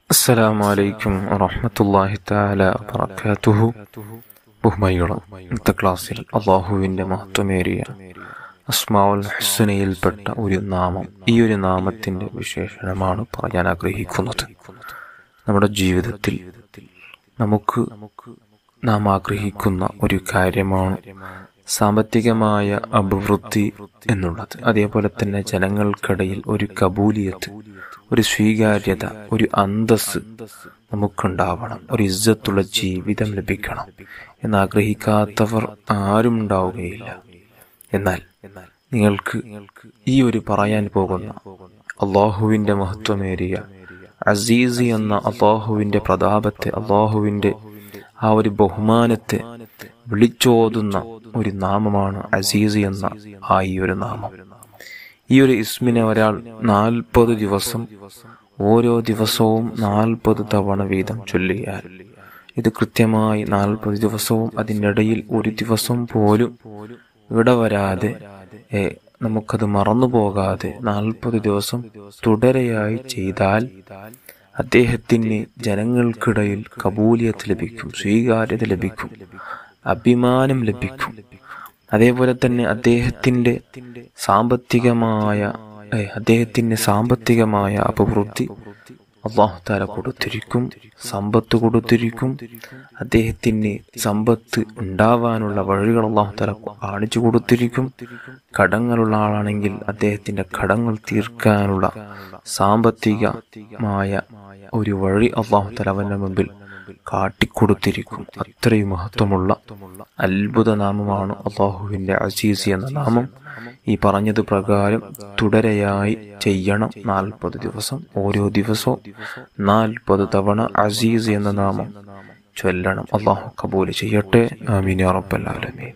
അസ്സലാമു അലൈക്കും വറഹ്മത്തുള്ളാഹി തആല വബറകാതുഹു. ബഹുമാനികളെ, ഇന്നത്തെ ക്ലാസ്സിൽ അള്ളാഹുവിൻ്റെ മഹത്വമേറിയ അസ്മാഉൽ ഹുസ്നയിൽപ്പെട്ട ഒരു നാമം, ഈ ഒരു നാമത്തിൻ്റെ വിശേഷണമാണ് പറയാൻ ആഗ്രഹിക്കുന്നത്. നമ്മുടെ ജീവിതത്തിൽ നാം ആഗ്രഹിക്കുന്ന ഒരു കാര്യമാണ് സാമ്പത്തികമായ അഭിവൃദ്ധി എന്നുള്ളത്. അതേപോലെ തന്നെ ജനങ്ങൾക്കിടയിൽ ഒരു കബൂലിയത്ത്, ഒരു സ്വീകാര്യത, ഒരു അന്തസ്സ് നമുക്കുണ്ടാവണം, ഒരു ഇസ്സത്തുള്ള ജീവിതം ലഭിക്കണം എന്നാഗ്രഹിക്കാത്തവർ ആരും ഉണ്ടാവുകയില്ല. എന്നാൽ നിങ്ങൾക്ക് ഈ ഒരു പറയാൻ പോകുന്ന അള്ളാഹുവിൻ്റെ മഹത്വമേറിയ അസീസ് എന്ന അള്ളാഹുവിൻ്റെ പ്രതാപത്തെ, അള്ളാഹുവിൻ്റെ ആ ഒരു ബഹുമാനത്തെ വിളിച്ചോതുന്ന ഒരു നാമമാണ് അസീസ് എന്ന ഈ ഒരു നാമം. ഈ ഒരു ഇസ്മിനെ ഒരാൾ 40 ദിവസം, ഓരോ ദിവസവും 40 തവണ വീതം ചൊല്ലിയാൽ, ഇത് കൃത്യമായി 40 ദിവസവും അതിനിടയിൽ ഒരു ദിവസം പോലും ഇടവരാതെ, നമുക്കത് മറന്നു പോകാതെ 40 ദിവസം തുടരെയായി ചെയ്താൽ അദ്ദേഹത്തിന് ജനങ്ങൾക്കിടയിൽ കബൂലിയത്ത് ലഭിക്കും, സ്വീകാര്യത ലഭിക്കും, അഭിമാനം ലഭിക്കും. അതേപോലെ തന്നെ അദ്ദേഹത്തിന്റെ സാമ്പത്തികമായ അഭിവൃദ്ധി അല്ലാഹു തആല കൊടുത്തിരിക്കും, സമ്പത്ത് കൊടുത്തിരിക്കും. അദ്ദേഹത്തിന് സമ്പത്ത് ഉണ്ടാവാനുള്ള വഴികൾ അല്ലാഹു തആല കാണിച്ചു കൊടുത്തിരിക്കും. കടങ്ങളുള്ള ആളാണെങ്കിൽ അദ്ദേഹത്തിന്റെ കടങ്ങൾ തീർക്കാനുള്ള സാമ്പത്തികമായ ഒരു വഴി അല്ലാഹു തആല അവന്റെ മുമ്പിൽ കാട്ടിക്കൊടുത്തിരിക്കും. അത്രയും മഹത്വമുള്ള അത്ഭുത നാമമാണ് അള്ളാഹുവിൻ്റെ അസീസ് എന്ന നാമം. ഈ പറഞ്ഞത് പ്രകാരം തുടരെയായി ചെയ്യണം. 40 ദിവസം, ഓരോ ദിവസവും 40 തവണ അസീസ് എന്ന നാമം ചൊല്ലണം. അള്ളാഹു കബൂൽ ചെയ്യട്ടെ. ആമീൻ യാ റബ്ബൽ ആലമീൻ.